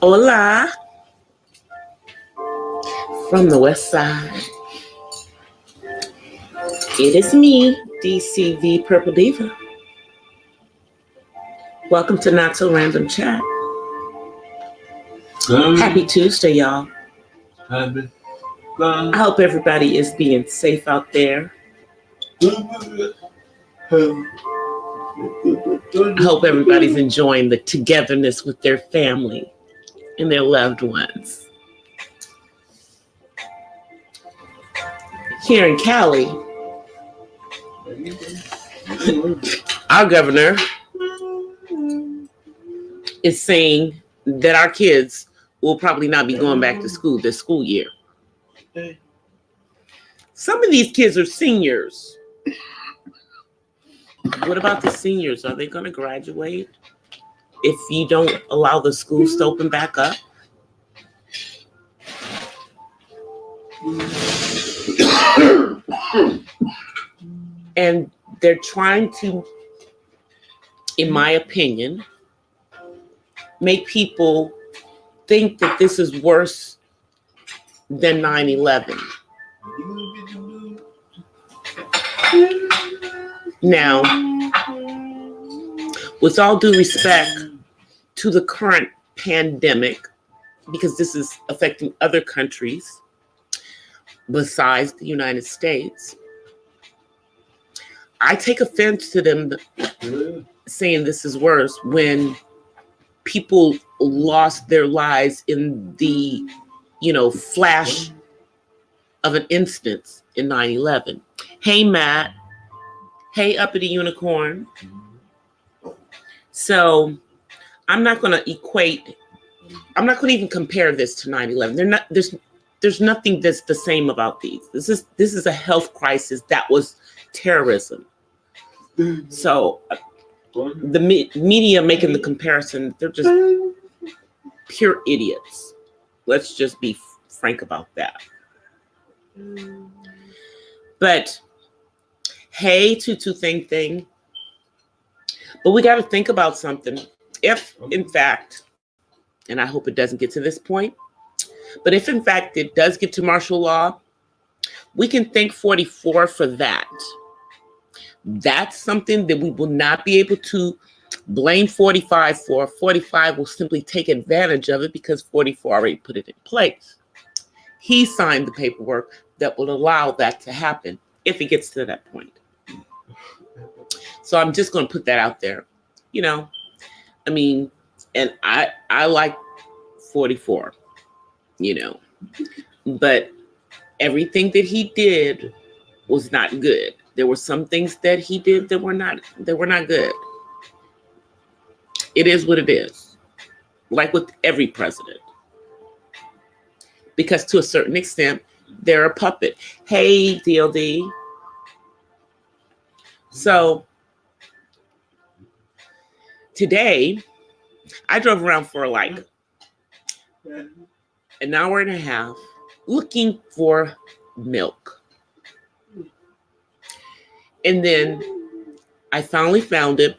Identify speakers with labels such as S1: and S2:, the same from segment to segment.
S1: Hola. From the west side. It is me, DCThePurpleDiva. Welcome to Not So Random Chat. Happy Tuesday, y'all. I hope everybody is being safe out there. I hope everybody's enjoying the togetherness with their family and their loved ones. Here in Cali, our governor is saying that our kids will probably not be going back to school this school year. Some of these kids are seniors. What about the seniors? Are they going to graduate if you don't allow the schools to open back up? And they're trying to, in my opinion, make people think that this is worse than 9/11. Now, with all due respect to the current pandemic, because this is affecting other countries besides the United States, I take offense to them saying this is worse when people lost their lives in the, flash of an instance in 9/11. Hey, Matt. Hey, Uppity Unicorn. So I'm not going to even compare this to 9/11. There's nothing that's the same about these. This is a health crisis that was terrorism. So the media making the comparison, they're just pure idiots. Let's just be frank about that. But hey, Tutu Thing. But we got to think about something. If, in fact, and I hope it doesn't get to this point, but if, in fact, it does get to martial law, we can thank 44 for that. That's something that we will not be able to blame 45 for. 45 will simply take advantage of it because 44 already put it in place. He signed the paperwork that will allow that to happen if it gets to that point. So I'm just going to put that out there. And I like 44, but everything that he did was not good. There were some things that he did that were not good. It is what it is. Like with every president. Because to a certain extent, they're a puppet. Hey, DLD. So today, I drove around for like an hour and a half looking for milk. And then I finally found it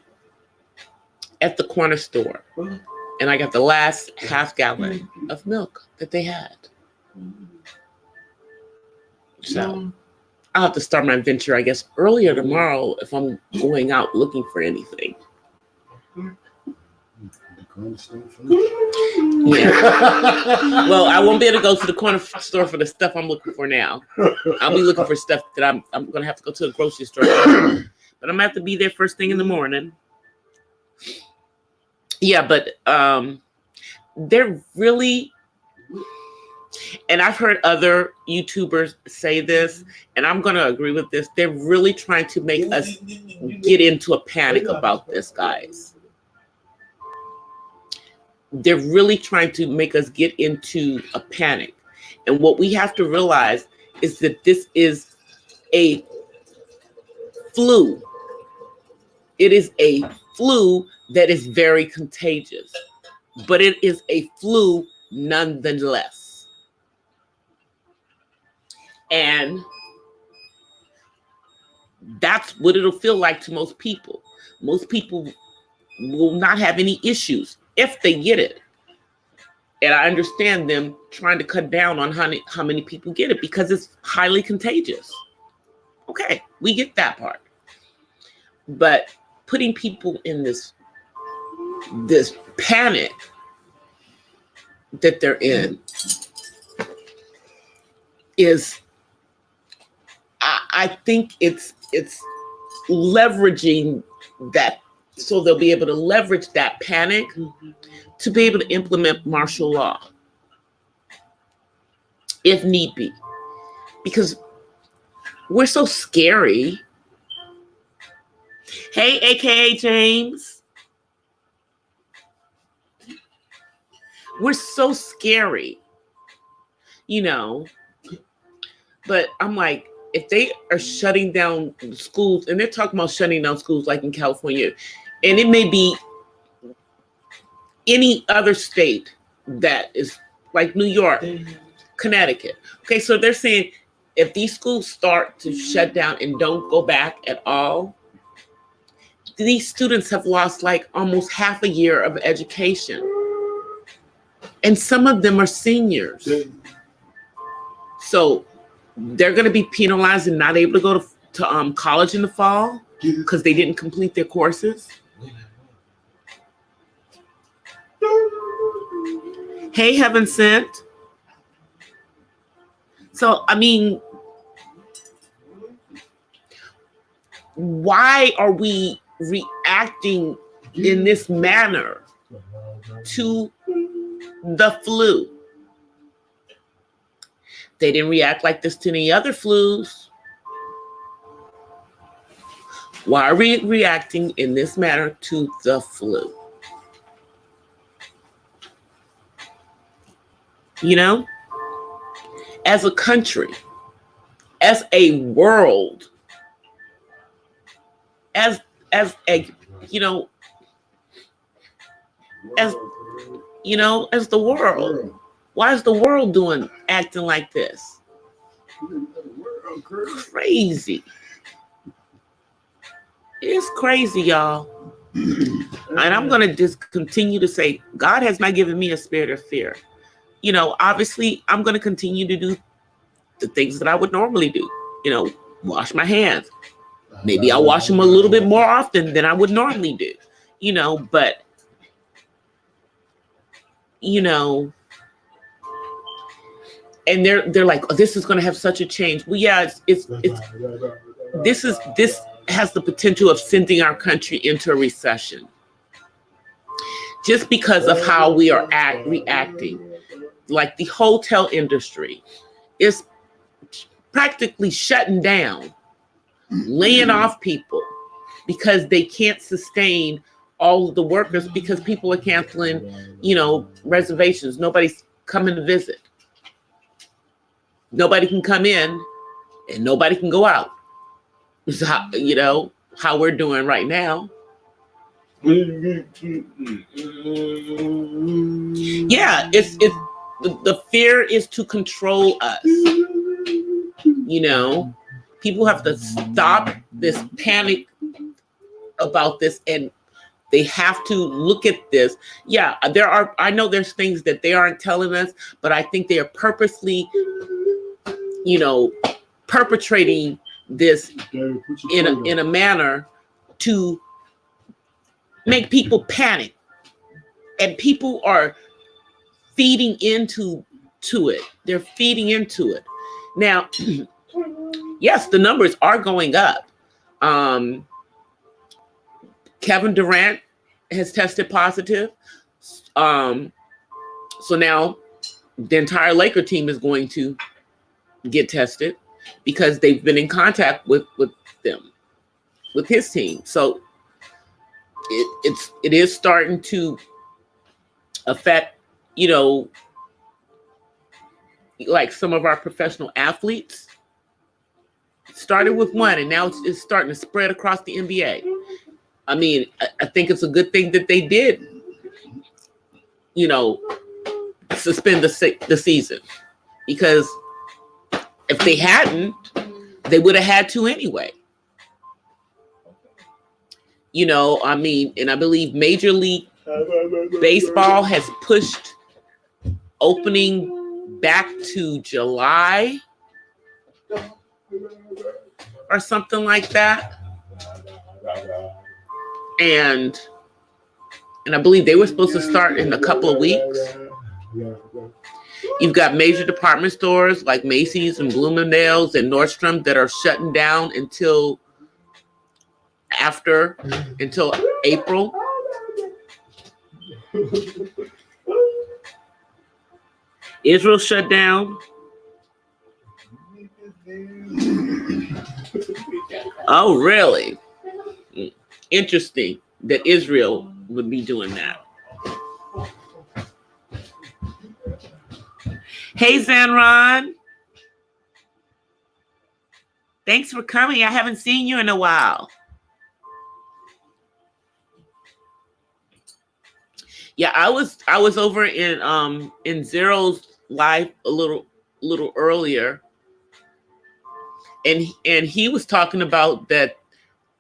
S1: at the corner store. And I got the last half gallon of milk that they had. So I'll have to start my venture, I guess, earlier tomorrow if I'm going out looking for anything. Yeah. Well, I won't be able to go to the corner store for the stuff I'm looking for now. I'll be looking for stuff that I'm going to have to go to the grocery store for. But I'm going to have to be there first thing in the morning. Yeah, but they're really, and I've heard other YouTubers say this, and I'm going to agree with this. They're really trying to make us get into a panic about this, guys. They're really trying to make us get into a panic. And what we have to realize is that this is a flu. It is a flu that is very contagious, but it is a flu nonetheless. And that's what it'll feel like to most people. Most people will not have any issues if they get it. And I understand them trying to cut down on how many people get it because it's highly contagious. Okay, we get that part. But putting people in this panic that they're in is, I think it's leveraging that, so they'll be able to leverage that panic to be able to implement martial law if need be, because we're so scary. Hey, AKA James. We're so scary, you know. But I'm like, if they are shutting down schools, and they're talking about shutting down schools like in California, and it may be any other state that is like New York, Connecticut. Okay, so they're saying if these schools start to shut down and don't go back at all, these students have lost like almost half a year of education. And some of them are seniors. So they're going to be penalized and not able to go to college in the fall because they didn't complete their courses. Hey, Heaven Sent. So, I mean, why are we reacting in this manner to the flu? They didn't react like this to any other flus. Why are we reacting in this manner to the flu? You know, as a country, as a world, as a, you know, as the world. Why is the world acting like this? Crazy. It's crazy, y'all. And I'm going to just continue to say, God has not given me a spirit of fear. You know, obviously, I'm going to continue to do the things that I would normally do. You know, wash my hands. Maybe I'll wash them a little bit more often than I would normally do. You know, but, you know, and they're like, oh, this is going to have such a change. Well, yeah, this has the potential of sending our country into a recession just because of how we are reacting. Like the hotel industry is practically shutting down, laying off people because they can't sustain all of the workers because people are canceling, you know, reservations. Nobody's coming to visit. Nobody can come in and nobody can go out. It's how, you know, how we're doing right now. Yeah, it's the fear is to control us. You know, people have to stop this panic about this, and they have to look at this. Yeah, I know there's things that they aren't telling us, but I think they are purposely, you know, perpetrating this in a manner to make people panic, and people are feeding into it. They're feeding into it. Now, yes, the numbers are going up. Kevin Durant has tested positive. So now the entire Laker team is going to get tested because they've been in contact with them, with his team. So it is starting to affect, you know, like some of our professional athletes. It started with one, and now it's starting to spread across the NBA. I mean, I think it's a good thing that they did, you know, suspend the season, because if they hadn't, they would have had to anyway. You know, I mean, and I believe Major League Baseball has pushed opening back to July or something like that. And I believe they were supposed to start in a couple of weeks. You've got major department stores like Macy's and Bloomingdale's and Nordstrom that are shutting down until April. Israel shut down. Oh, really? Interesting that Israel would be doing that. Hey, Zanron. Thanks for coming. I haven't seen you in a while. Yeah, I was over in Zero's live a little earlier, and he was talking about that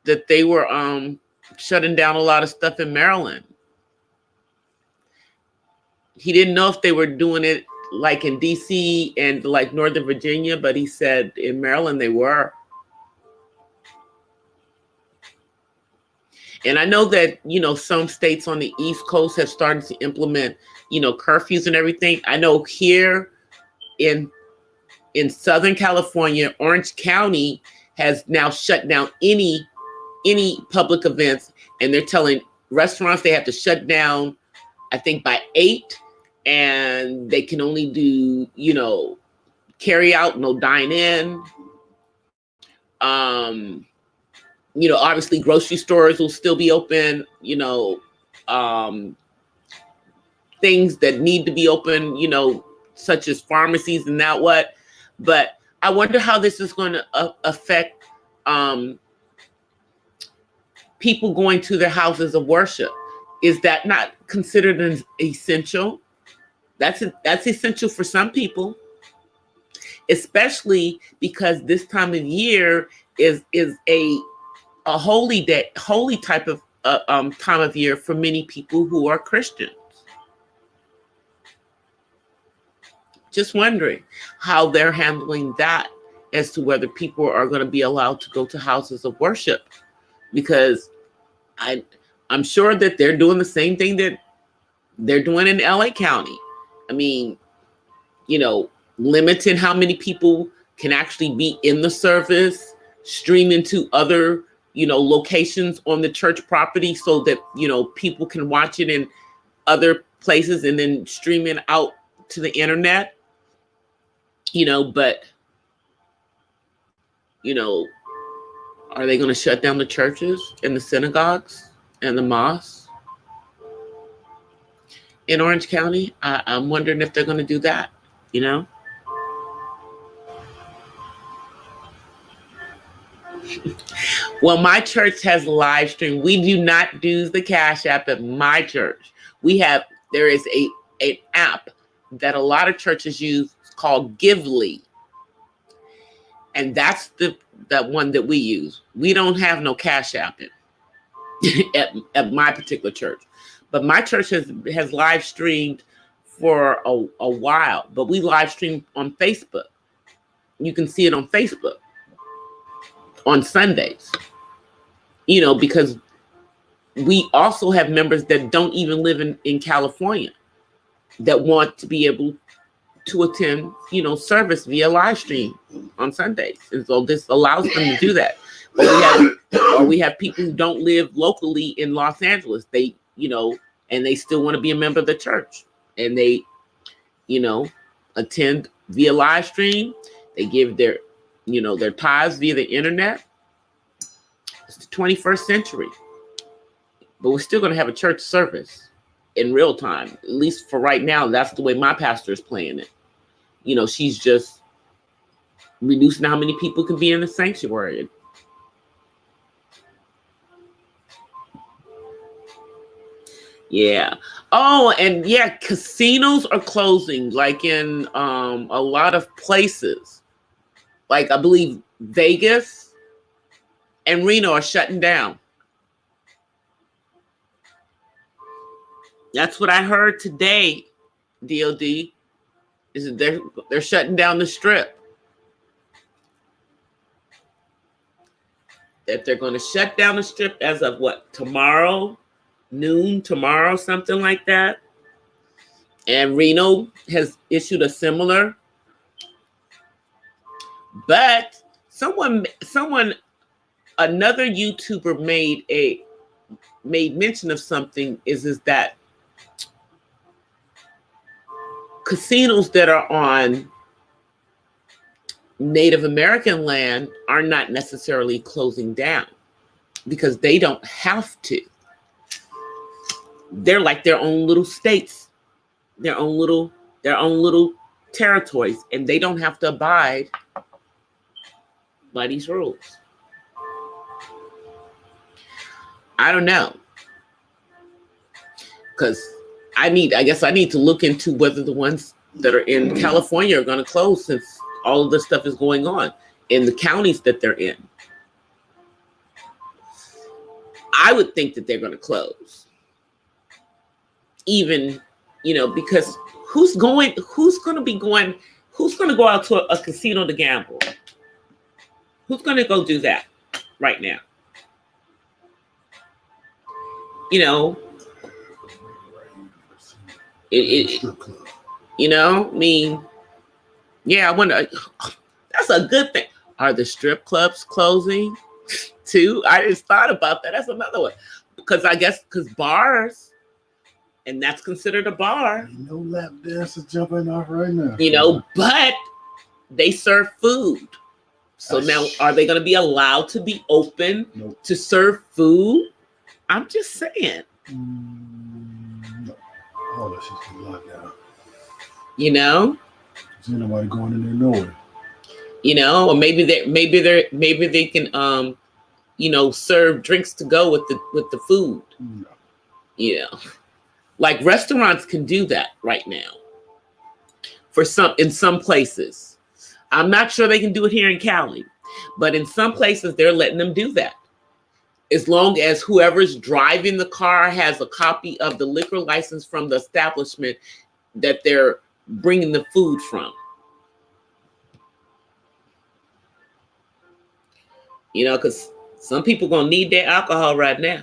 S1: they were shutting down a lot of stuff in Maryland. He didn't know if they were doing it like in DC and like Northern Virginia, but he said in Maryland they were. And I know that, you know, some states on the East Coast have started to implement, you know, curfews and everything. I know here in Southern California, Orange County has now shut down any public events, and they're telling restaurants they have to shut down, I think, by 8, and they can only do, you know, carry out, no dine in. You know, obviously grocery stores will still be open, you know, things that need to be open, you know, such as pharmacies and that what. But I wonder how this is going to affect people going to their houses of worship. Is that not considered an essential? That's essential for some people, especially because this time of year is a holy day, holy type of time of year for many people who are Christians. Just wondering how they're handling that as to whether people are going to be allowed to go to houses of worship, because I'm sure that they're doing the same thing that they're doing in LA County. I mean, you know, limiting how many people can actually be in the service, streaming to other, you know, locations on the church property so that, you know, people can watch it in other places and then streaming out to the internet, you know. But, you know, are they going to shut down the churches and the synagogues and the mosques in Orange County? I'm wondering if they're going to do that, you know. Well, my church has live stream. We do not do the Cash App at my church. There is an app that a lot of churches use called Gively. And that's that one that we use. We don't have no Cash App at my particular church. But my church has live streamed for a while, but we live stream on Facebook. You can see it on Facebook on Sundays, you know, because we also have members that don't even live in California that want to be able to attend, you know, service via live stream on Sundays. And so this allows them to do that. Or we have people who don't live locally in Los Angeles. They, you know, and they still want to be a member of the church, and they, you know, attend via live stream. They give their, you know, their tithes via the internet. It's the 21st century, but we're still going to have a church service in real time. At least for right now, that's the way my pastor is playing it. You know, she's just reducing how many people can be in the sanctuary. Yeah. Oh, and yeah, casinos are closing, like in a lot of places. Like I believe Vegas and Reno are shutting down. That's what I heard today, DOD, is that they're shutting down the strip. That they're going to shut down the strip as of what? Tomorrow, noon, tomorrow, something like that. And Reno has issued a similar. But someone, another YouTuber made mention of something is that casinos that are on Native American land are not necessarily closing down because they don't have to. They're like their own little states, their own little territories, and they don't have to abide by these rules. I don't know. Because I guess I need to look into whether the ones that are in California are going to close, since all of this stuff is going on in the counties that they're in. I would think that they're going to close. Even, because who's going to go out to a casino to gamble? Who's going to go do that right now? I wonder, that's a good thing. Are the strip clubs closing too? I just thought about that. That's another one. Because bars, and that's considered a bar.
S2: No lap dancers jumping off right now.
S1: But they serve food. So now, are they going to be allowed to be open to serve food? I'm just saying.
S2: No. All that shit's been locked down.
S1: There's
S2: nobody going in there nowhere.
S1: Or maybe they can serve drinks to go with the food. No. Like restaurants can do that right now. In some places. I'm not sure they can do it here in Cali, but in some places they're letting them do that. As long as whoever's driving the car has a copy of the liquor license from the establishment that they're bringing the food from. Because some people going to need their alcohol right now.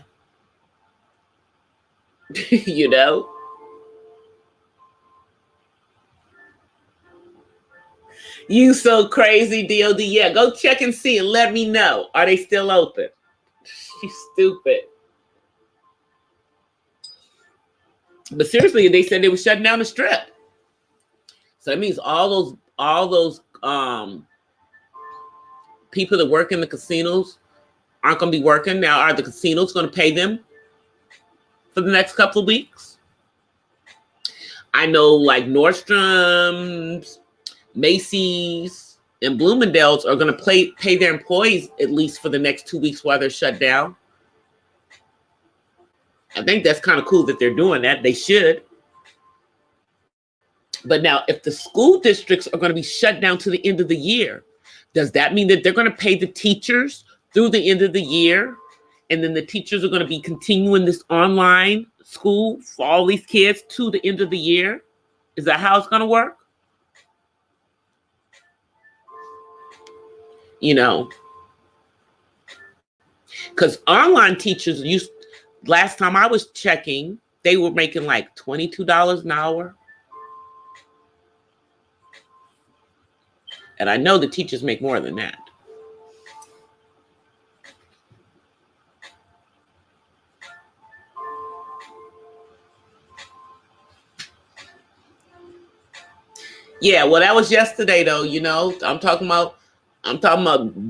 S1: You so crazy, DOD. Yeah, go check and see and let me know. Are they still open? You stupid. But seriously, they said they were shutting down the strip. So that means all those people that work in the casinos aren't going to be working. Now, are the casinos going to pay them for the next couple of weeks? I know like Nordstrom's, Macy's, and Bloomingdale's are going to pay their employees at least for the next 2 weeks while they're shut down. I think that's kind of cool that they're doing that. They should. But now, if the school districts are going to be shut down to the end of the year, does that mean that they're going to pay the teachers through the end of the year? And then the teachers are going to be continuing this online school for all these kids to the end of the year? Is that how it's going to work? Because online teachers last time I was checking, they were making like $22 an hour. And I know the teachers make more than that. Yeah, well, that was yesterday though, I'm talking about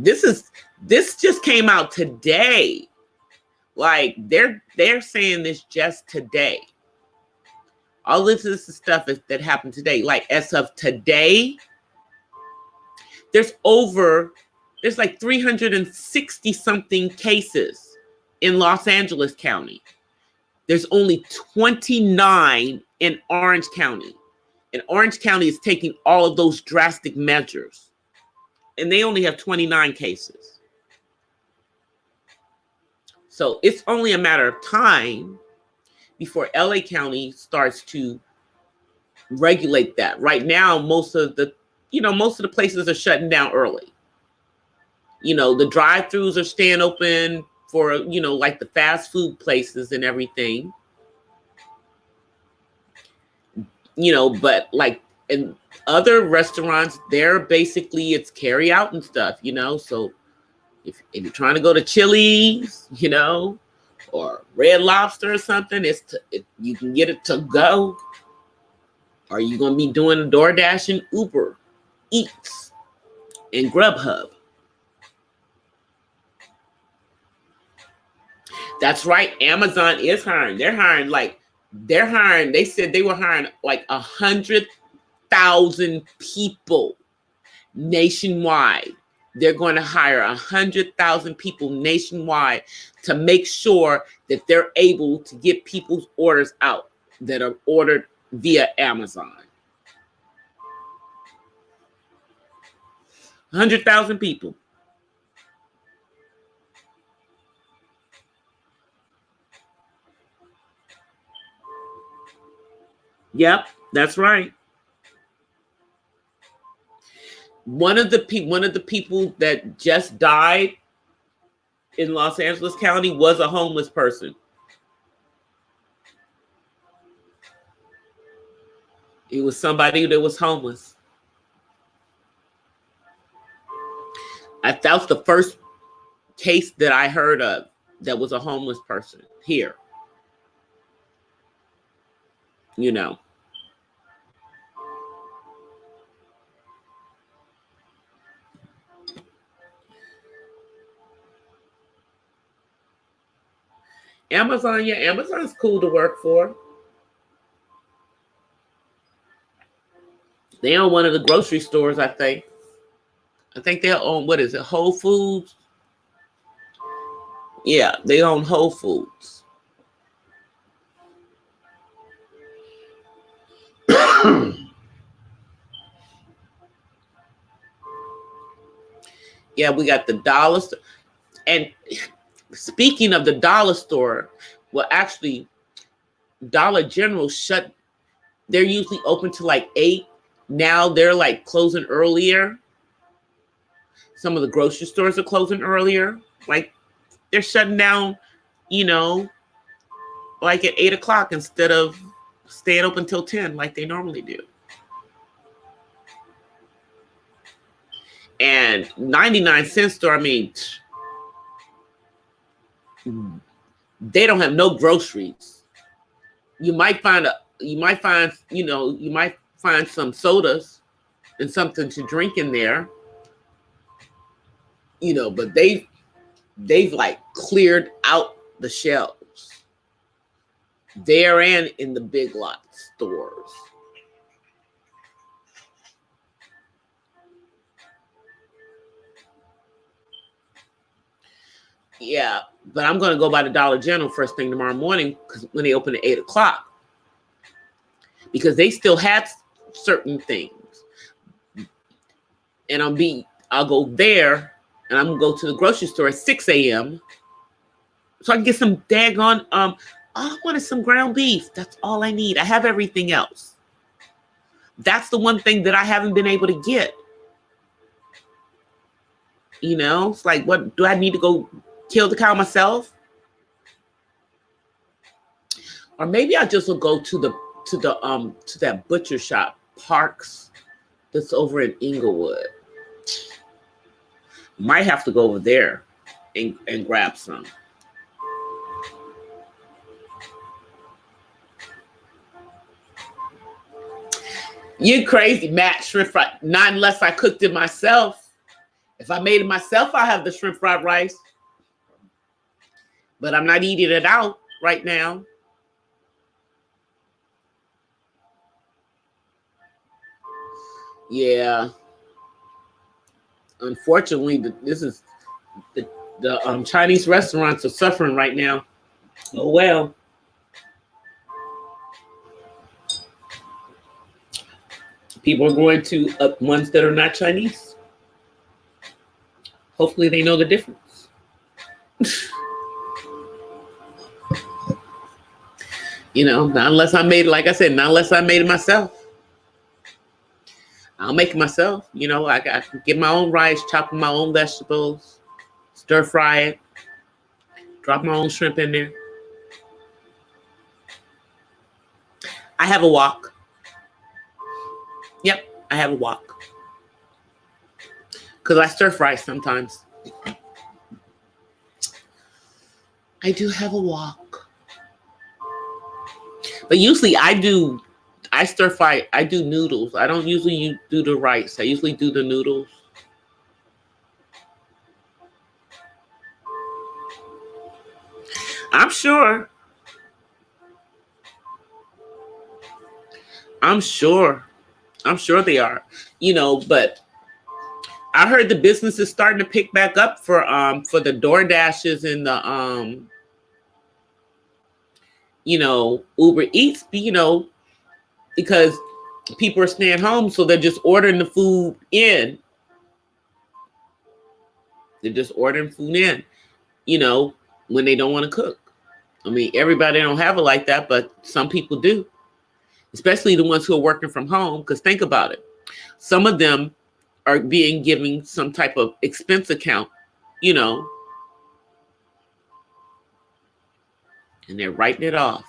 S1: this just came out today. Like they're saying this just today. All this is the stuff that happened today. Like as of today, there's like 360 something cases in Los Angeles County. There's only 29 in Orange County. And Orange County is taking all of those drastic measures. And they only have 29 cases. So it's only a matter of time before LA County starts to regulate that. Right now, most of the places are shutting down early. The drive-throughs are staying open for, like the fast food places and everything. But like in other restaurants, they're basically, it's carry out and stuff, So if you're trying to go to Chili's, or Red Lobster or something, you can get it to go. Or you're going to be doing DoorDash and Uber Eats and Grubhub. That's right. Amazon is hiring. They said they were hiring like 100,000 people nationwide. They're going to hire 100,000 people nationwide to make sure that they're able to get people's orders out that are ordered via Amazon. 100,000 people. Yep, that's right. One of the people that just died in Los Angeles County was a homeless person. It was somebody that was homeless. That was the first case that I heard of that was a homeless person here. Amazon's cool to work for. They own one of the grocery stores, I think. I think they own, what is it, Whole Foods? Yeah, they own Whole Foods. Yeah, we got the dollar store. And speaking of the dollar store, well, actually, Dollar General shut. They're usually open to like 8. Now they're like closing earlier. Some of the grocery stores are closing earlier. Like they're shutting down, like at 8 o'clock instead of staying open till 10 like they normally do. And 99-cent store, I mean, they don't have no groceries. You might find some sodas and something to drink in there, but they've like cleared out the shelves there and in the big lot stores. Yeah, but I'm going to go by the Dollar General first thing tomorrow morning because when they open at 8 o'clock, because they still have certain things. And I'll go there and I'm going to go to the grocery store at 6 a.m. so I can get some daggone, all I want is some ground beef. That's all I need. I have everything else. That's the one thing that I haven't been able to get. It's like, what do I need to go kill the cow myself? Or maybe I just will go to that butcher shop, Parks, that's over in Inglewood. Might have to go over there and grab some. You crazy, Matt. Shrimp fry. Not unless I cooked it myself. If I made it myself, I'll have the shrimp fried rice. But I'm not eating it out right now. Yeah. Unfortunately, the Chinese restaurants are suffering right now. Oh well. People are going to ones that are not Chinese. Hopefully they know the difference. Not unless I made it, like I said, not unless I made it myself. I'll make it myself. I can get my own rice, chop my own vegetables, stir fry it, drop my own shrimp in there. I have a wok. Yep, I have a wok. Because I stir fry sometimes. I do have a wok. But usually I stir fry, I do noodles. I don't usually do the rice. I usually do the noodles. I'm sure they are. But I heard the business is starting to pick back up for the DoorDashes and the Uber Eats, because people are staying home, so they're just ordering the food in. They're just ordering food in, when they don't want to cook. I mean, everybody don't have it like that, but some people do, especially the ones who are working from home. Because think about it. Some of them are being given some type of expense account, and they're writing it off.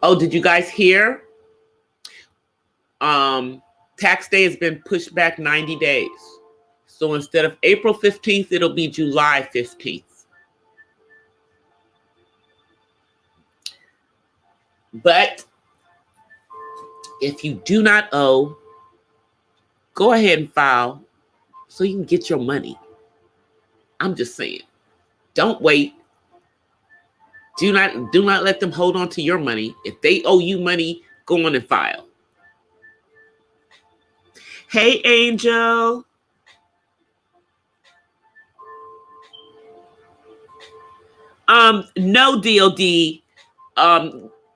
S1: Oh, did you guys hear? Tax day has been pushed back 90 days. So instead of April 15th, it'll be July 15th. But if you do not owe, go ahead and file so you can get your money. I'm just saying, don't wait. Do not let them hold on to your money. If they owe you money, go on and file. Hey, Angel. No, DOD.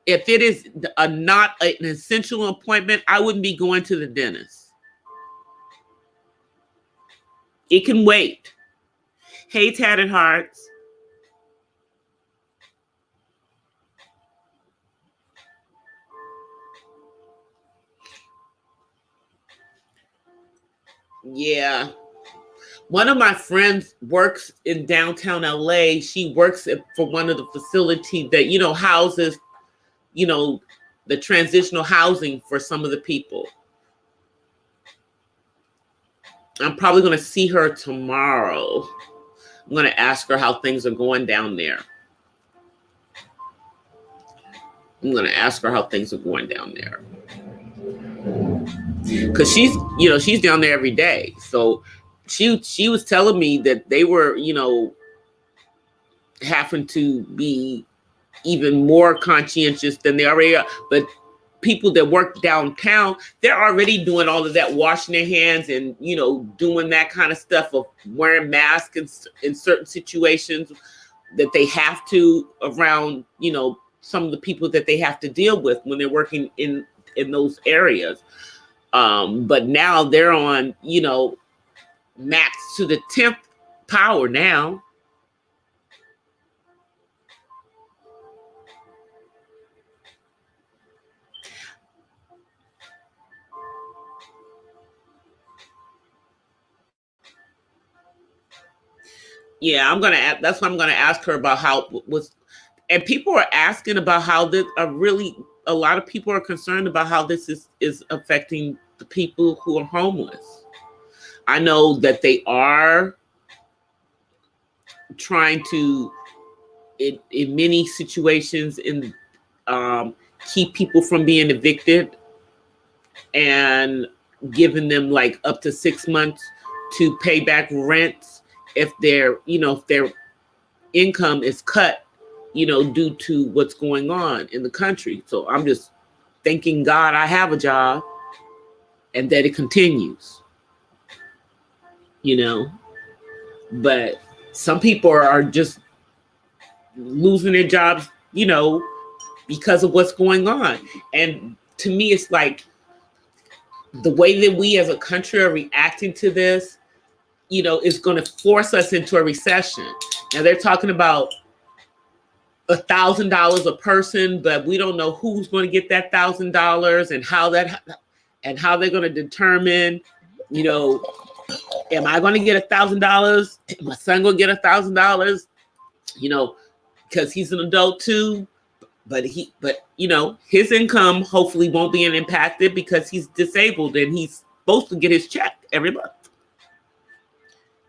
S1: If it is not an essential appointment, I wouldn't be going to the dentist. It can wait. Hey, Tatted Hearts. Yeah. One of my friends works in downtown LA. She works for one of the facilities that, houses, the transitional housing for some of the people. I'm probably going to see her tomorrow. I'm going to ask her how things are going down there. Because she's down there every day. So she was telling me that they were, having to be even more conscientious than they already are. But people that work downtown, they're already doing all of that, washing their hands and, doing that kind of stuff of wearing masks in certain situations that they have to around, some of the people that they have to deal with when they're working in those areas. But now they're on, max to the 10th power now. Yeah, that's what I'm gonna ask her about how was, and people are asking about how this a lot of people are concerned about how this is affecting the people who are homeless. I know that they are trying to, in many situations, keep people from being evicted and giving them like up to 6 months to pay back rent if their income is cut, due to what's going on in the country. So I'm just thanking God I have a job and that it continues, but some people are just losing their jobs, because of what's going on. And to me, it's like the way that we as a country are reacting to this, is going to force us into a recession. Now they're talking about $1,000 a person, but we don't know who's going to get that $1,000 and how they're going to determine, you know, am I going to get $1,000? My son going to get $1,000? You know, because he's an adult too, but you know, his income hopefully won't be impacted because he's disabled and he's supposed to get his check every month.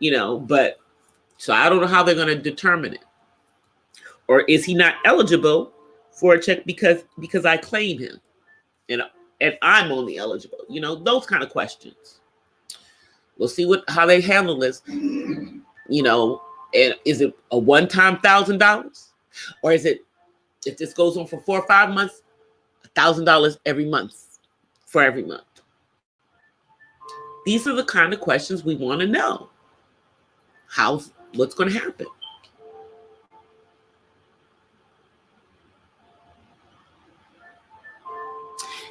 S1: You know, but so I don't know how they're going to determine it. Or is he not eligible for a check because I claim him, and I'm only eligible? You know, those kind of questions. We'll see how they handle this. You know, and is it a one-time $1,000, or is it, if this goes on for 4 or 5 months, $1,000 every month for every month? These are the kind of questions we want to know. What's going to happen?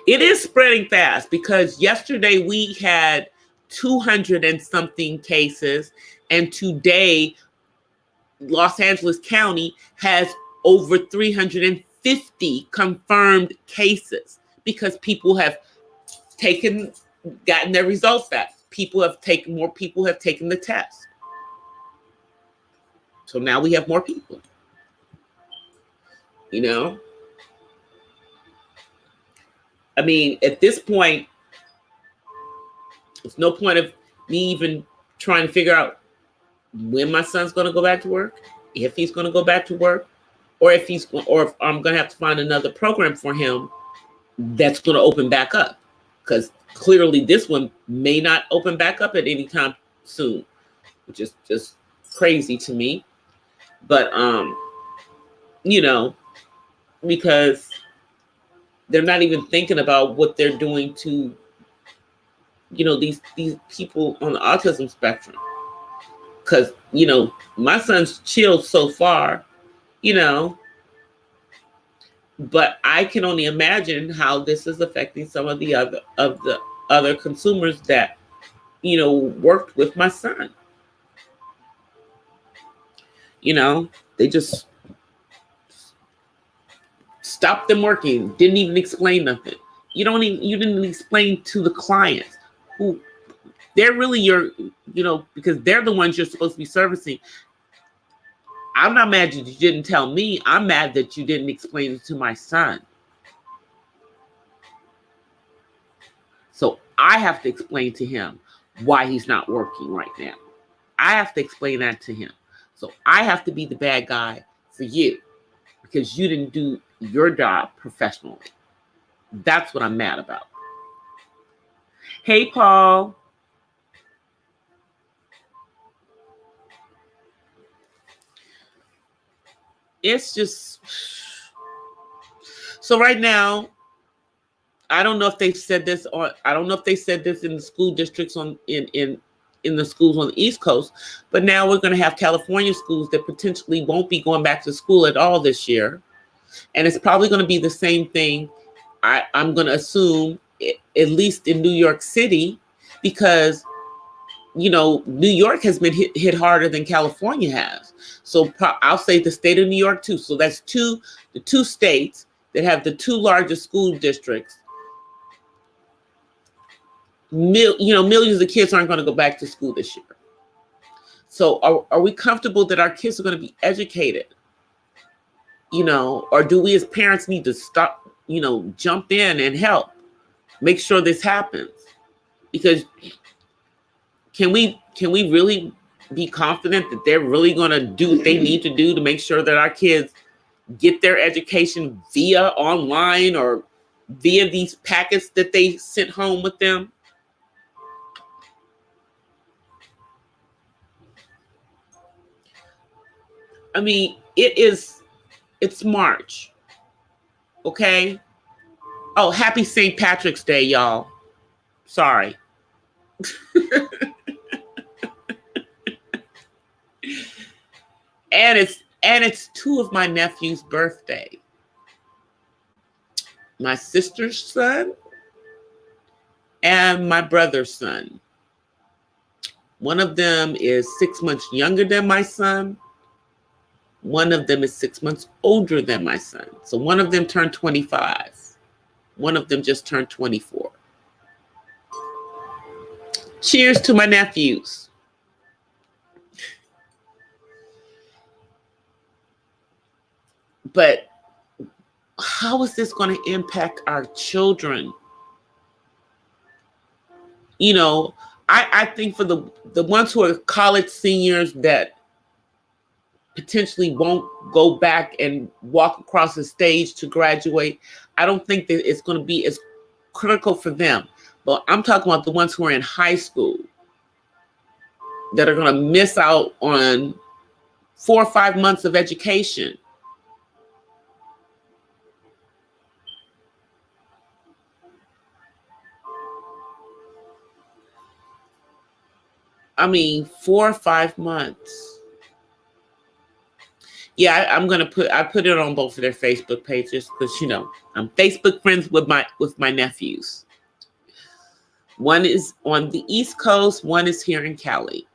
S1: It is spreading fast because yesterday we had 200 and something cases, and today Los Angeles County has over 350 confirmed cases because people have gotten their results back. More people have taken the test. So now we have more people. You know? I mean, at this point, there's no point of me even trying to figure out when my son's going to go back to work, if he's going to go back to work, or if I'm going to have to find another program for him that's going to open back up, because clearly this one may not open back up at any time soon, which is just crazy to me. But you know, because they're not even thinking about what they're doing to, you know, these people on the autism spectrum. Because, you know, my son's chilled so far, you know, but I can only imagine how this is affecting some of the other consumers that, you know, worked with my son. You know, they just stopped them working, didn't even explain nothing. You didn't explain to the clients who they're really your, you know, because they're the ones you're supposed to be servicing. I'm not mad that you didn't tell me. I'm mad that you didn't explain it to my son. So I have to explain to him why he's not working right now. I have to explain that to him. So I have to be the bad guy for you because you didn't do your job professionally. That's what I'm mad about. Hey, Paul. It's just, so right now, I don't know if they've said this, or I don't know if they said this in the school districts in the schools on the East Coast, but now we're going to have California schools that potentially won't be going back to school at all this year. And it's probably going to be the same thing, I'm going to assume, at least in New York City, because, you know, New York has been hit harder than California has. So I'll say the state of New York too. So that's the two states that have the two largest school districts. Millions of kids aren't going to go back to school this year. So are we comfortable that our kids are going to be educated? You know, or do we as parents need to stop, you know, jump in and help make sure this happens? Because can we really be confident that they're really going to do what they need to do to make sure that our kids get their education via online or via these packets that they sent home with them? I mean, it's March. Okay? Oh, happy St. Patrick's Day, y'all. Sorry. And it's two of my nephew's birthday. My sister's son and my brother's son. One of them is 6 months younger than my son. One of them is 6 months older than my son. So one of them turned 25. One of them just turned 24. Cheers to my nephews. But how is this going to impact our children? You know, I think for the ones who are college seniors that potentially won't go back and walk across the stage to graduate, I don't think that it's going to be as critical for them. But I'm talking about the ones who are in high school that are going to miss out on 4 or 5 months of education. I mean, 4 or 5 months. Yeah, I put it on both of their Facebook pages because, you know, I'm Facebook friends with my nephews. One is on the East Coast, one is here in Cali.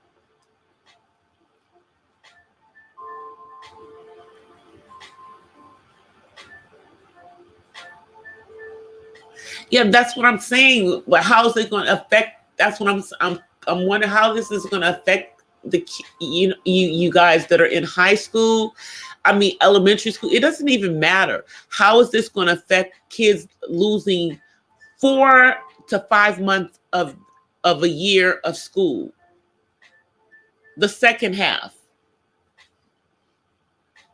S1: Yeah, that's what I'm saying. But how is it going to affect? That's what I'm wondering how this is going to affect the you guys that are in high school. I mean, elementary school. It doesn't even matter. How is this going to affect kids losing 4 to 5 months of a year of school? The second half,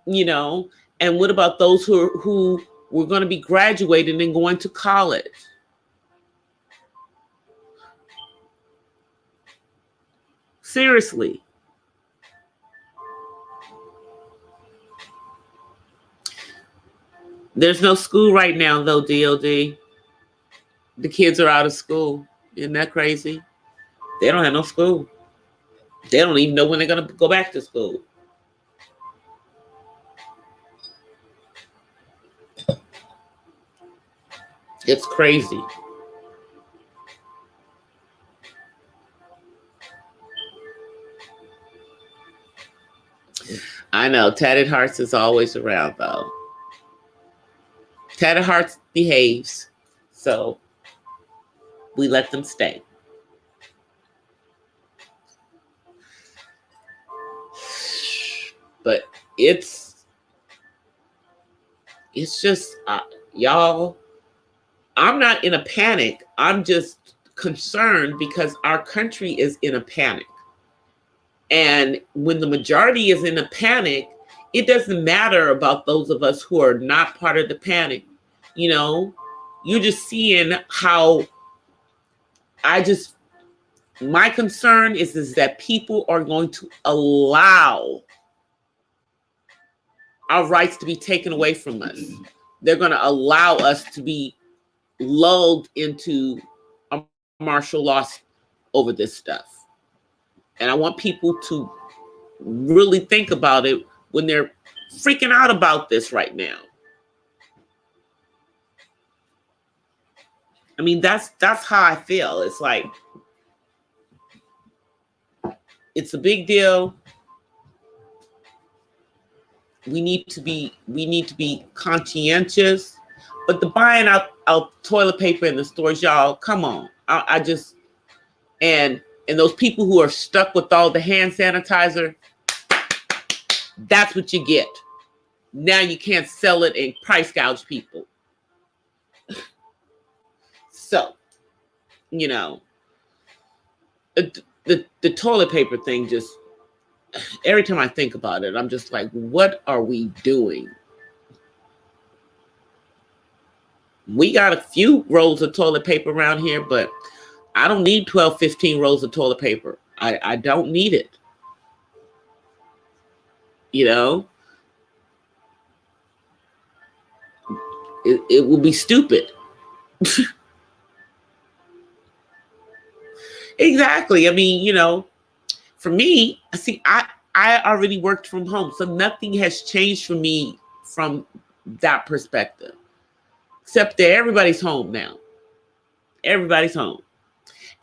S1: you know. And what about those who were going to be graduating and going to college? Seriously. There's no school right now, though, DOD. The kids are out of school. Isn't that crazy? They don't have no school. They don't even know when they're going to go back to school. It's crazy. I know. Tatted Hearts is always around, though. Tatted Hearts behaves, so we let them stay. But it's just, y'all, I'm not in a panic. I'm just concerned because our country is in a panic. And when the majority is in a panic, it doesn't matter about those of us who are not part of the panic. You know, you're just seeing how my concern is that people are going to allow our rights to be taken away from us. They're going to allow us to be lulled into a martial law over this stuff. And I want people to really think about it when they're freaking out about this right now. I mean, that's how I feel. It's like, it's a big deal. We need to be conscientious. But the buying out toilet paper in the stores, y'all, come on. I just, and those people who are stuck with all the hand sanitizer, that's what you get. Now you can't sell it and price gouge people. So, you know, the toilet paper thing just, every time I think about it, I'm just like, what are we doing? We got a few rolls of toilet paper around here, but I don't need 12, 15 rolls of toilet paper. I don't need it. You know? It will be stupid. Exactly. I mean, you know, for me, see, I already worked from home, so nothing has changed for me from that perspective. Except that everybody's home now. Everybody's home.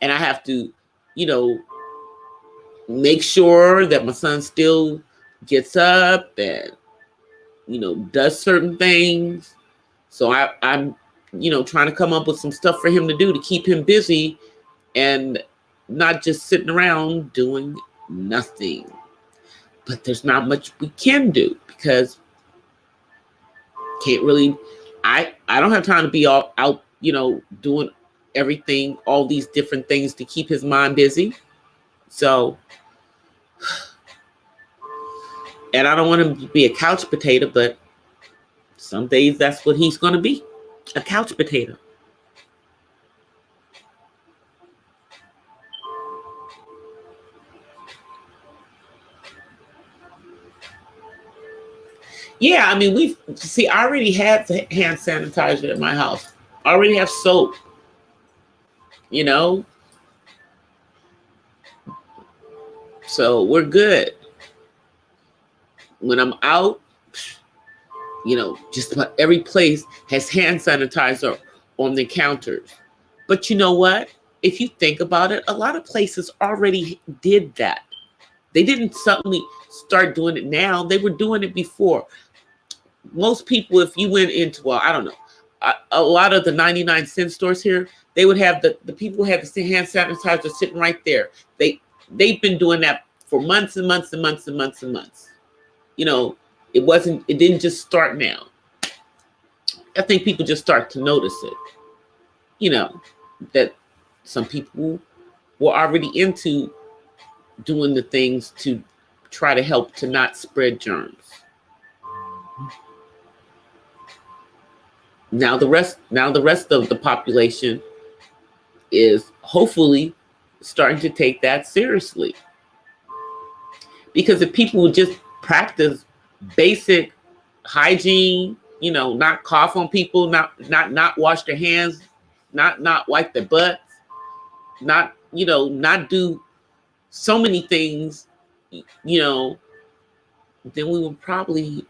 S1: And I have to, you know, make sure that my son still gets up and does certain things. So I'm trying to come up with some stuff for him to do to keep him busy and not just sitting around doing nothing. But there's not much we can do because can't really, I don't have time to be all out, doing everything, all these different things to keep his mind busy. So, and I don't want him to be a couch potato, but some days that's what he's going to be, a couch potato. Yeah, I mean, I already had the hand sanitizer at my house. I already have soap, so we're good. When I'm out, just about every place has hand sanitizer on the counters. But you know what? If you think about it, a lot of places already did that. They didn't suddenly start doing it now. They were doing it before. Most people, if you went into, well, I don't know, a lot of the 99-cent stores here, they would have the people have the hand sanitizer sitting right there. They've been doing that for months and months and months and months and months. It didn't just start now. I think people just start to notice it, that some people were already into doing the things to try to help to not spread germs. Now the rest of the population is hopefully starting to take that seriously. Because if people would just practice basic hygiene, not cough on people, not wash their hands, not wipe their butts, not do so many things, then we will probably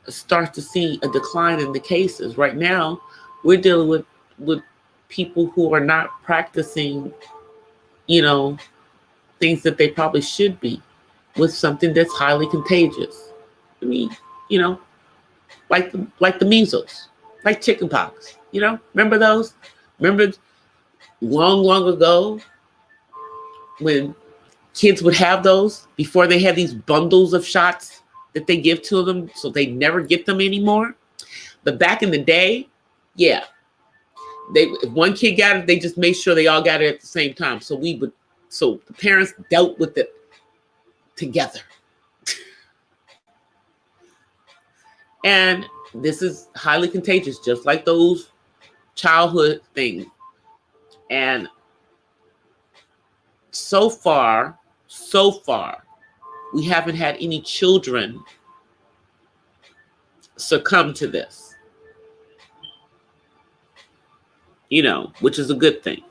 S1: start to see a decline in the cases. Right now, we're dealing with people who are not practicing, things that they probably should be with something that's highly contagious. I mean, like the measles, like chickenpox, remember those? Remember long ago when kids would have those before they had these bundles of shots that they give to them so they never get them anymore? But back in the day, yeah, if one kid got it, they just made sure they all got it at the same time. So the parents dealt with it together. And this is highly contagious, just like those childhood things. And so far, we haven't had any children succumb to this, which is a good thing.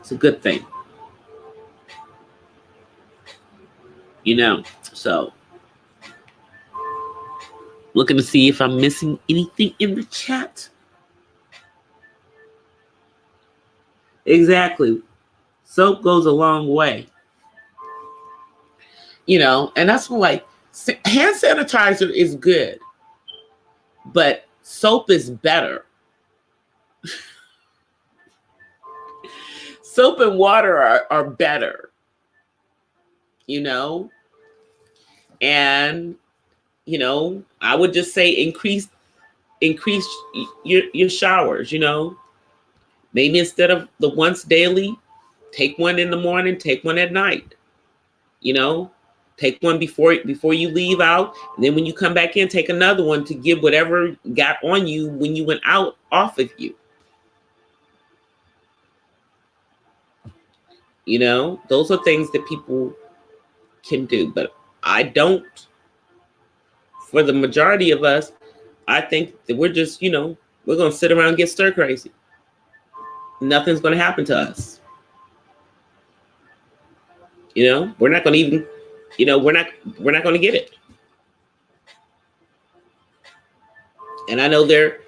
S1: It's a good thing. So looking to see if I'm missing anything in the chat. Exactly. Soap goes a long way. And that's when hand sanitizer is good, but soap is better. Soap and water are better. And I would just say increase your showers. Maybe instead of the once daily, take one in the morning, take one at night. Take one before you leave out, and then when you come back in, take another one to give whatever got on you when you went out off of you. Those are things that people can do, but I don't. For the majority of us, I think that we're just, we're going to sit around and get stir crazy. Nothing's going to happen to us. We're not going to even, we're not going to get it. And I know they're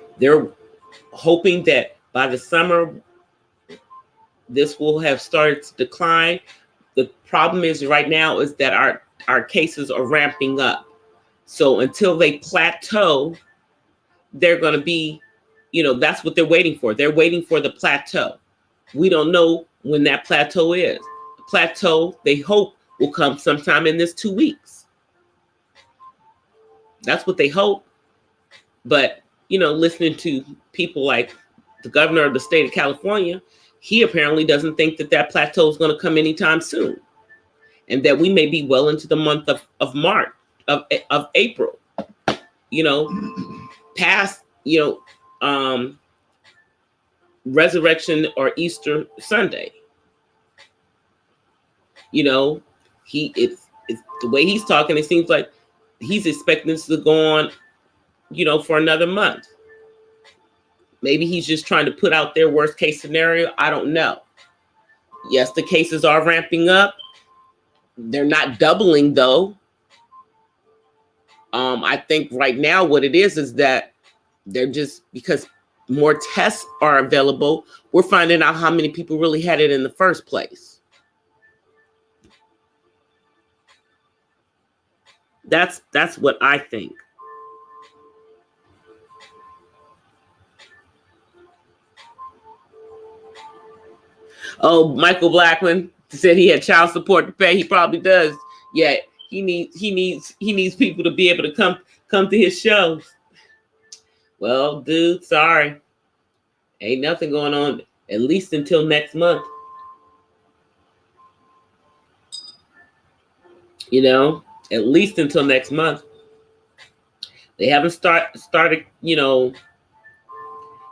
S1: hoping that by the summer, this will have started to decline. The problem is right now is that our cases are ramping up. So until they plateau, they're going to be, that's what they're waiting for. They're waiting for the plateau. We don't know when that plateau is. The plateau, they hope, will come sometime in this 2 weeks. That's what they hope. But, listening to people like the governor of the state of California, he apparently doesn't think that plateau is going to come anytime soon. And that we may be well into the month of March, of April, past, Resurrection or Easter Sunday. It's the way he's talking, it seems like he's expecting this to go on, for another month. Maybe he's just trying to put out their worst case scenario. I don't know. Yes, the cases are ramping up. They're not doubling though. I think right now what it is that they're just, because more tests are available, we're finding out how many people really had it in the first place. That's what I think. Oh, Michael Blackman said he had child support to pay. He probably does. Yeah, he needs people to be able to come to his shows. Well, dude, sorry. Ain't nothing going on, at least until next month. At least until next month. They haven't started,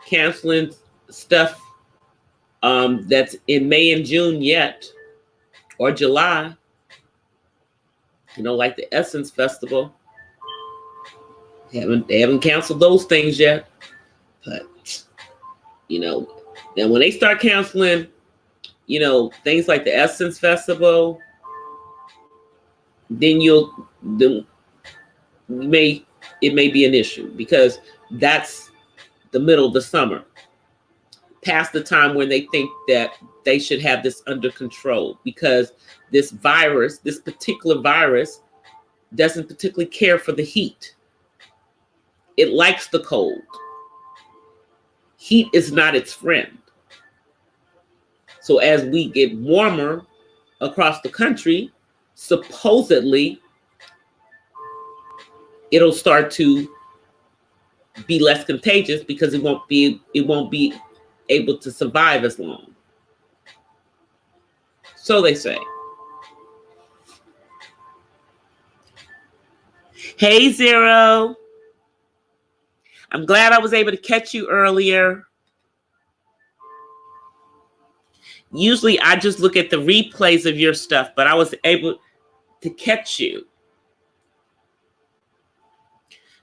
S1: canceling stuff that's in May and June yet, or July. Like the Essence Festival. They haven't canceled those things yet. But then when they start canceling, things like the Essence Festival, then it may be an issue, because that's the middle of the summer, past the time when they think that they should have this under control, because this particular virus doesn't particularly care for the heat. It likes the cold. Heat is not its friend. So as we get warmer across the country, supposedly it'll start to be less contagious, because it won't be able to survive as long. So they say. Hey, Zero. I'm glad I was able to catch you earlier. Usually I just look at the replays of your stuff, but I was able to catch you.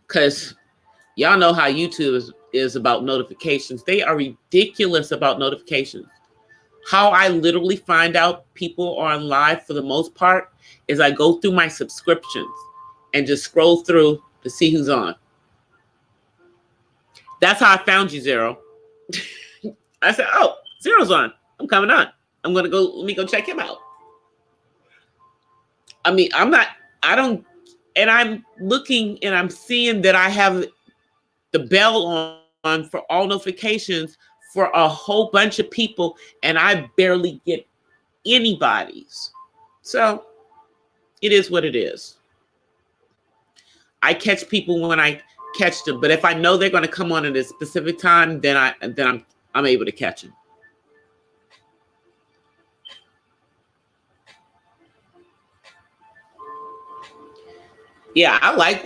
S1: Because y'all know how YouTube is about notifications. They are ridiculous about notifications. How I literally find out people are on live for the most part is I go through my subscriptions and just scroll through to see who's on. That's how I found you, Zero. I said, oh, Zero's on. I'm coming on. Let me go check him out. I mean, I'm looking and I'm seeing that I have the bell on for all notifications for a whole bunch of people, and I barely get anybody's. So it is what it is. I catch people when I catch them, but if I know they're going to come on at a specific time, then I'm able to catch them. Yeah, I like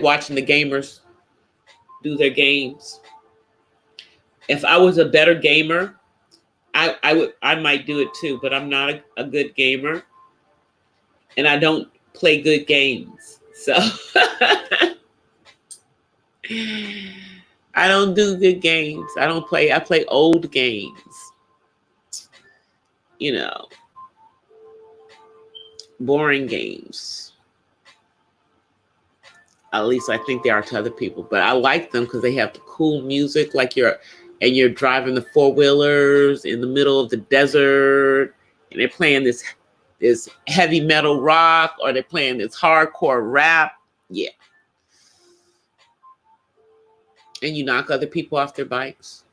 S1: watching the gamers do their games. If I was a better gamer, I might do it too, but I'm not a good gamer, and I don't play good games. So I don't do good games. I play old games. Boring games. At least I think they are to other people, but I like them because they have the cool music, like you're driving the 4-wheelers in the middle of the desert, and they're playing this this heavy metal rock or they're playing this hardcore rap. Yeah. And you knock other people off their bikes.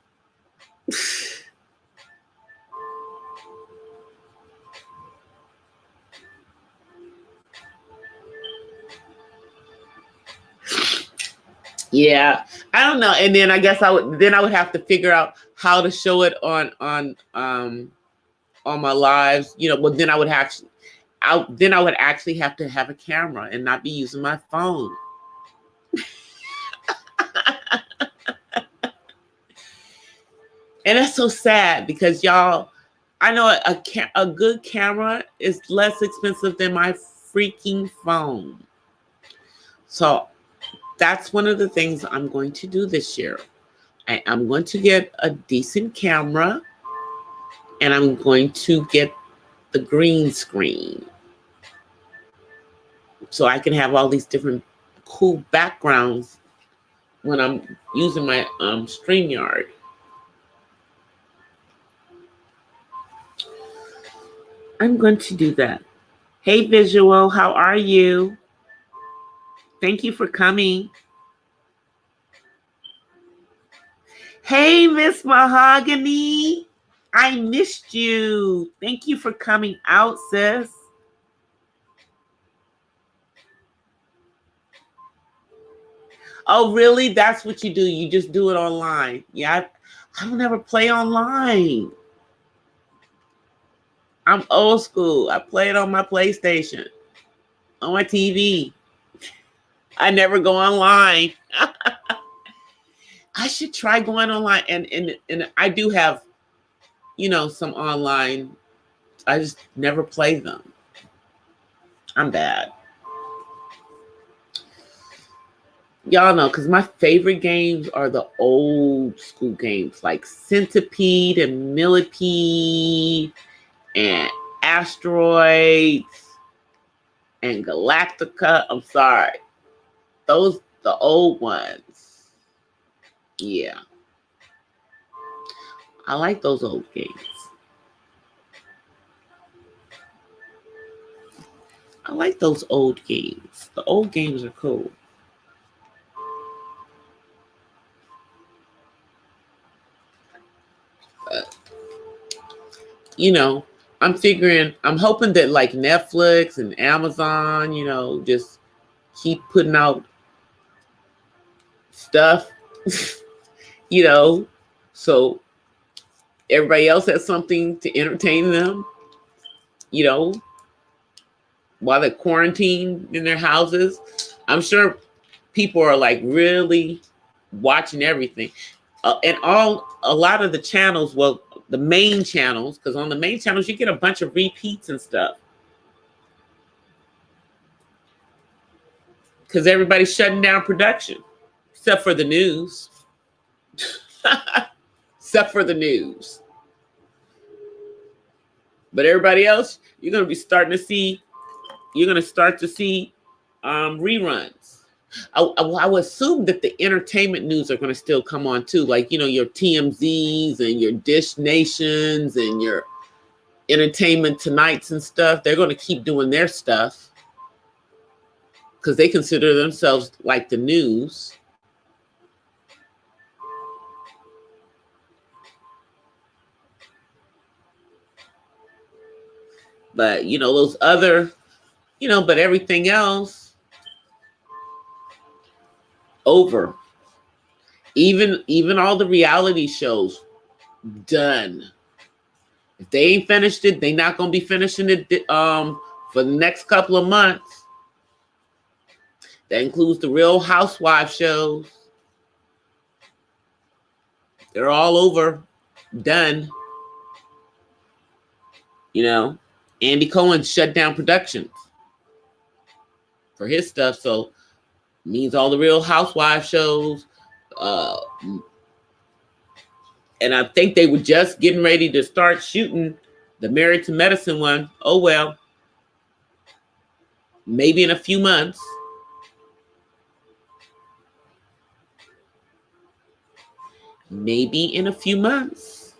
S1: Yeah, I don't know. And then I guess I would have to figure out how to show it on my lives. You know, well then I would actually have to have a camera and not be using my phone. And that's so sad because y'all, I know a good camera is less expensive than my freaking phone. So that's one of the things I'm going to do this year. I'm going to get a decent camera and I'm going to get the green screen so I can have all these different cool backgrounds when I'm using my StreamYard. I'm going to do that. Hey, Visual, how are you? Thank you for coming. Hey, Miss Mahogany. I missed you. Thank you for coming out, sis. Oh, really? That's what you do? You just do it online? Yeah, I don't ever play online. I'm old school. I play it on my PlayStation, on my TV. I never go online. I should try going online. And I do have, some online. I just never play them. I'm bad. Y'all know, because my favorite games are the old school games like Centipede and Millipede and Asteroids and Galactica. I'm sorry. Those, the old ones. Yeah. I like those old games. I like those old games. The old games are cool. I'm hoping that like Netflix and Amazon, just keep putting out stuff, so everybody else has something to entertain them, while they're quarantined in their houses. I'm sure people are like really watching everything. And a lot of the channels, well, the main channels, because on the main channels, you get a bunch of repeats and stuff. Because everybody's shutting down production, except for the news. Except for the news. But everybody else, you're going to start to see reruns. I would assume that the entertainment news are going to still come on too. Like, your TMZs and your Dish Nations and your Entertainment Tonights and stuff. They're going to keep doing their stuff because they consider themselves like the news. But, those other, but everything else, over. Even all the reality shows, done. If they ain't finished it, they not going to be finishing it for the next couple of months. That includes the Real Housewives shows. They're all over, done. Andy Cohen shut down productions for his stuff, so means all the Real Housewives shows. And I think they were just getting ready to start shooting the Married to Medicine one. Oh, well, maybe in a few months. Maybe in a few months.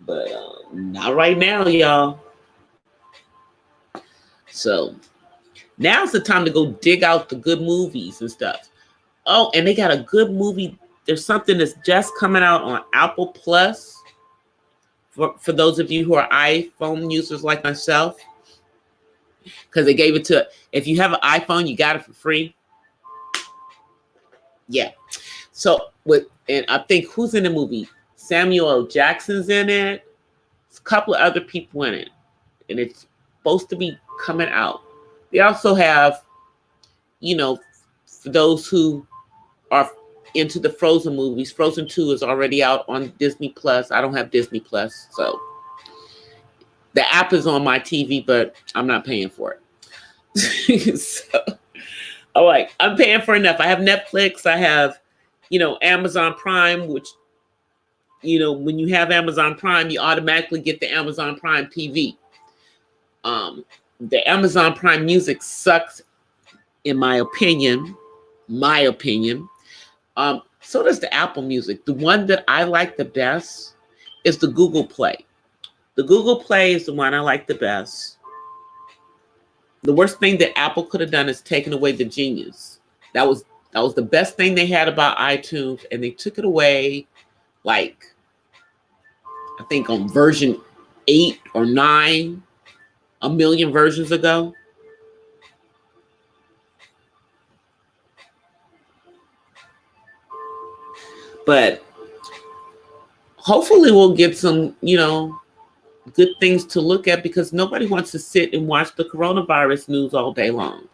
S1: But not right now, y'all. So now's the time to go dig out the good movies and stuff. Oh, and they got a good movie. There's something that's just coming out on Apple Plus for those of you who are iPhone users like myself, because they gave it to, if you have an iPhone, you got it for free. Yeah. So and I think who's in the movie? Samuel L. Jackson's in it. There's a couple of other people in it, and it's supposed to be coming out. They also have, for those who are into the Frozen movies, Frozen 2 is already out on Disney Plus. I don't have Disney Plus, so the app is on my TV, but I'm not paying for it. So, all right, I'm paying for enough. I have Netflix. I have, Amazon Prime, which, when you have Amazon Prime, you automatically get the Amazon Prime TV. The Amazon Prime music sucks, in my opinion. So does the Apple Music. The one that I like the best is the Google Play. The Google Play is the one I like the best. The worst thing that Apple could have done is taken away the Genius. That was the best thing they had about iTunes, and they took it away, like, I think on version 8 or 9, a million versions ago. But hopefully we'll get some, good things to look at, because nobody wants to sit and watch the coronavirus news all day long.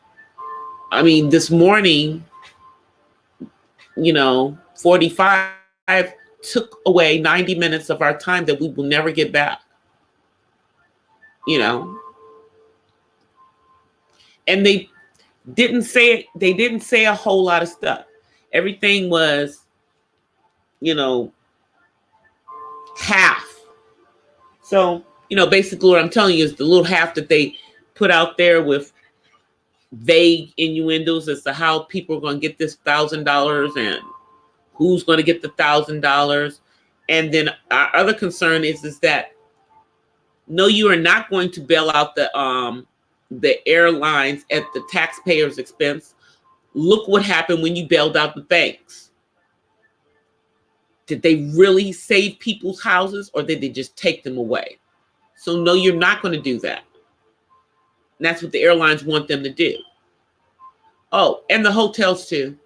S1: I mean, this morning, 45 took away 90 minutes of our time that we will never get back. And they didn't say a whole lot of stuff. Everything was, half. So, basically what I'm telling you is the little half that they put out there with vague innuendos as to how people are going to get this $1,000 and who's going to get the $1,000. And then our other concern is that, no, you are not going to bail out the airlines at the taxpayers' expense. Look what happened when you bailed out the banks. Did they really save people's houses, or did they just take them away? So no, you're not going to do that. And that's what the airlines want them to do. Oh, and the hotels too.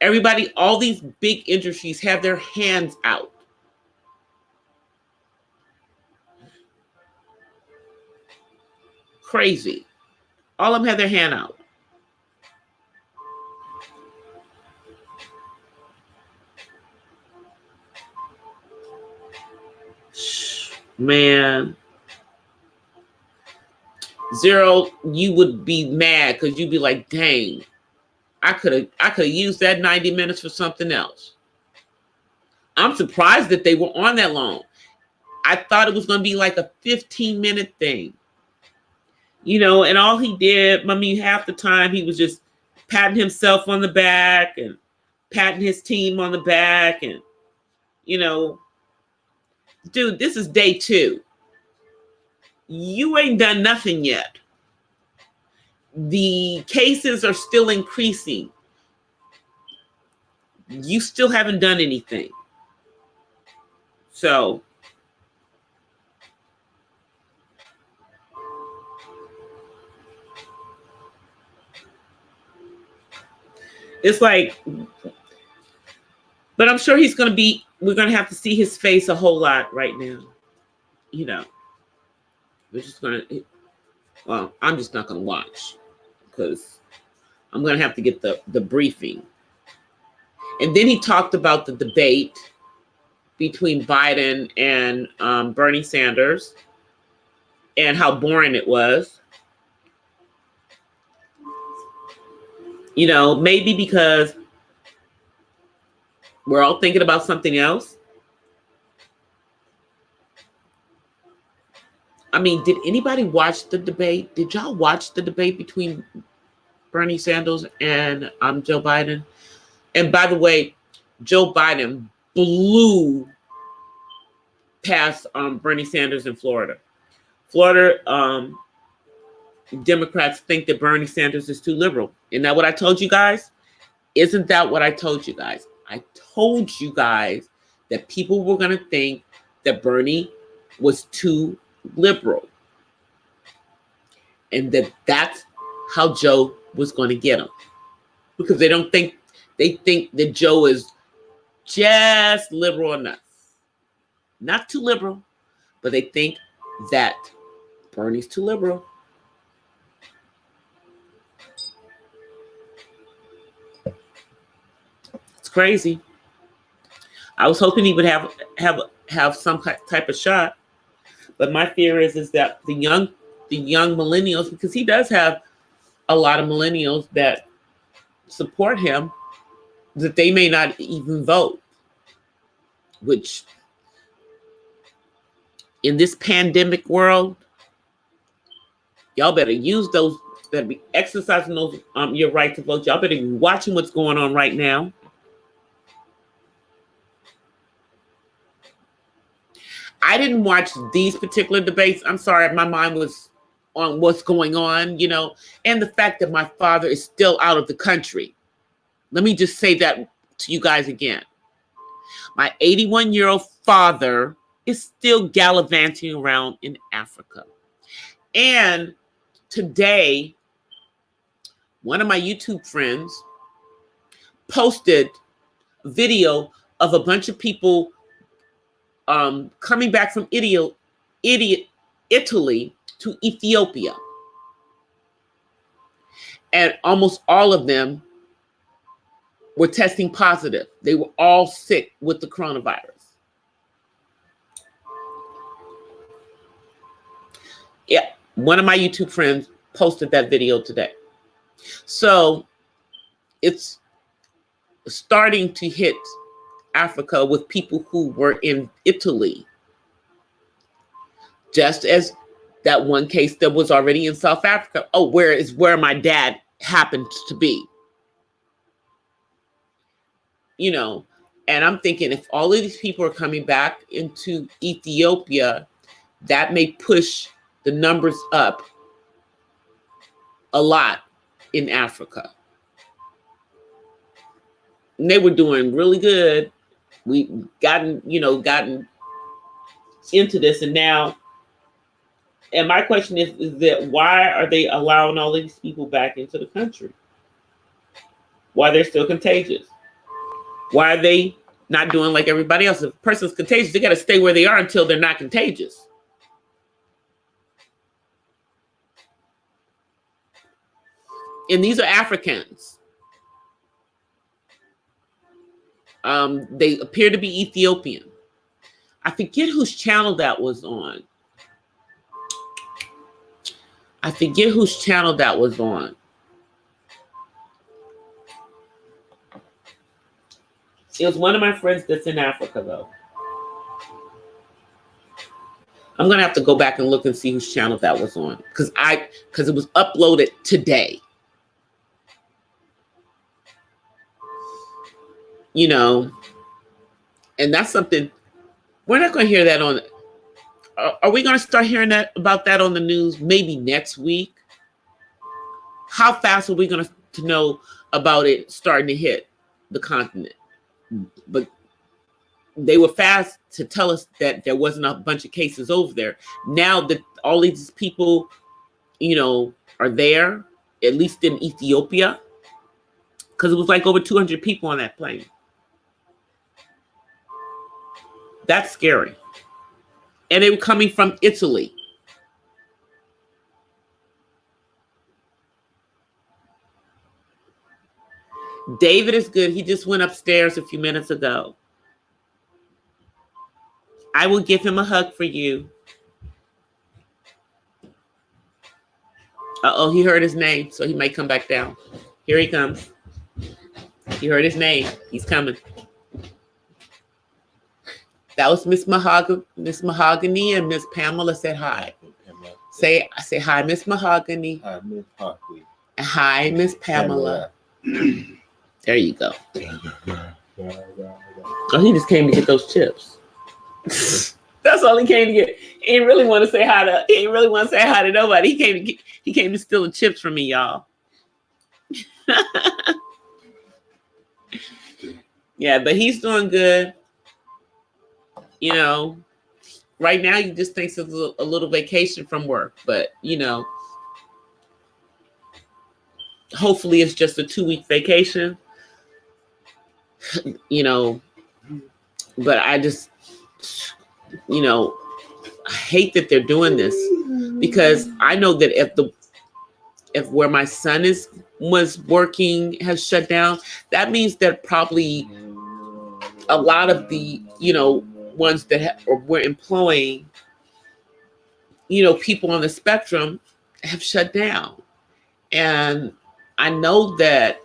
S1: Everybody, all these big industries have their hands out. Crazy. All of them have their hand out. Man, Zero, you would be mad because you'd be like, dang, I could have used that 90 minutes for something else. I'm surprised that they were on that long. I thought it was going to be like a 15-minute thing. And all he did, half the time he was just patting himself on the back and patting his team on the back, and, dude, this is day 2. You ain't done nothing yet. The cases are still increasing. You still haven't done anything. So, it's like, but I'm sure we're going to have to see his face a whole lot right now. We're just going to, I'm just not going to watch, because I'm going to have to get the briefing. And then he talked about the debate between Biden and Bernie Sanders and how boring it was. Maybe because we're all thinking about something else. Did anybody watch the debate? Did y'all watch the debate between Bernie Sanders and Joe Biden? And by the way, Joe Biden blew past Bernie Sanders in Florida. Florida Democrats think that Bernie Sanders is too liberal. Isn't that what I told you guys? Isn't that what I told you guys? I told you guys that people were going to think that Bernie was too liberal. And that's how Joe was going to get him. Because they think that Joe is just liberal enough. Not too liberal, but they think that Bernie's too liberal. It's crazy. I was hoping he would have some type of shot, but my fear is that the young millennials, because he does have a lot of millennials that support him, that they may not even vote, which in this pandemic world, y'all better use those, better be exercising those your right to vote. Y'all better be watching what's going on right now. I didn't watch these particular debates. I'm sorry, my mind was on what's going on, and the fact that my father is still out of the country. Let me just say that to you guys again. My 81-year-old father is still gallivanting around in Africa. And today, one of my YouTube friends posted a video of a bunch of people coming back from Italy to Ethiopia. And almost all of them were testing positive. They were all sick with the coronavirus. Yeah, one of my YouTube friends posted that video today. So it's starting to hit Africa with people who were in Italy. Just as that one case that was already in South Africa. Oh, where my dad happened to be. And I'm thinking if all of these people are coming back into Ethiopia, that may push the numbers up a lot in Africa. And they were doing really good. We gotten into this, and now, and my question is that why are they allowing all of these people back into the country? Why they're still contagious? Why are they not doing like everybody else? If a person's contagious, they got to stay where they are until they're not contagious. And these are Africans. They appear to be Ethiopian. I forget whose channel that was on. It was one of my friends that's in Africa, though. I'm going to have to go back and look and see whose channel that was on. Because it was uploaded today. And that's something we're not going to hear that on. Are we going to start hearing about that on the news maybe next week? How fast are we going to know about it starting to hit the continent? But they were fast to tell us that there wasn't a bunch of cases over there. Now that all these people, are there, at least in Ethiopia, because it was like over 200 people on that plane. That's scary. And they were coming from Italy. David is good. He just went upstairs a few minutes ago. I will give him a hug for you. Uh-oh, he heard his name, so he might come back down. Here he comes. He heard his name. He's coming. That was Miss Mahogany, and Miss Pamela said hi. Say hi, Miss Mahogany.
S2: Hi, Miss Hockley.
S1: Hi, Miss Pamela. There you go. Oh, he just came to get those chips. That's all he came to get. He didn't really want to say hi to. He didn't really want to say hi to nobody. He came to steal the chips from me, y'all. Yeah, but he's doing good. You know, right now he just thinks it's a little vacation from work, but you know, hopefully it's just a 2-week vacation. You know, but I just, you know, I hate that they're doing this, because I know that if where my son was working has shut down, that means that probably a lot of the, you know, ones that were employing, you know, people on the spectrum have shut down. And I know that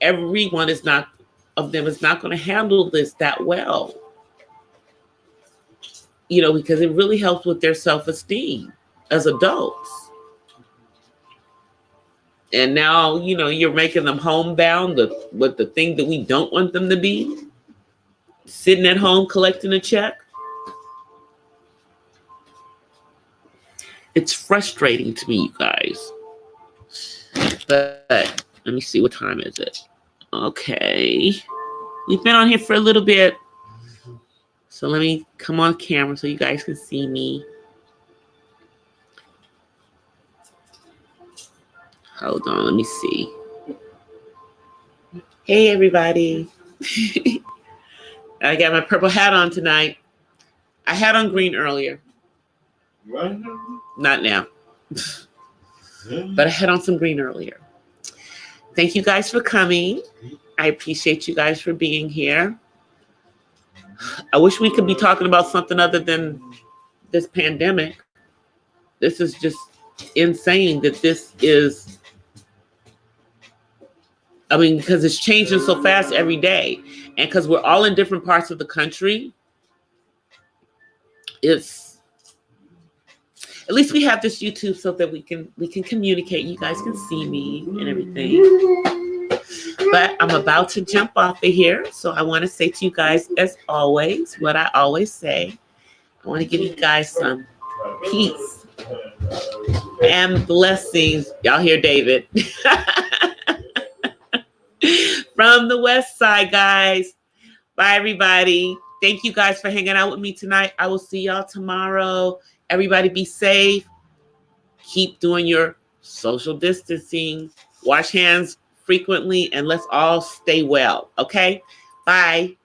S1: everyone is not going to handle this that well, you know, because it really helps with their self-esteem as adults. And now, you know, you're making them homebound with the thing that we don't want them to be, sitting at home collecting a check. It's frustrating to me, you guys. But let me see, what time is it? Okay. We've been on here for a little bit. So let me come on camera so you guys can see me. Hold on, let me see. Hey, everybody. I got my purple hat on tonight. I had on green earlier. Not now. But I had on some green earlier. Thank you guys for coming. I appreciate you guys for being here. I wish we could be talking about something other than this pandemic. This is just insane that this is, I mean, because it's changing so fast every day. And because we're all in different parts of the country, it's, at least we have this YouTube so that we can communicate. You guys can see me and everything. But I'm about to jump off of here. So I want to say to you guys, as always, what I always say. I want to give you guys some peace and blessings. Y'all hear David? From the West Side, guys. Bye, everybody. Thank you guys for hanging out with me tonight. I will see y'all tomorrow. Everybody be safe. Keep doing your social distancing. Wash hands frequently, and let's all stay well. Okay? Bye.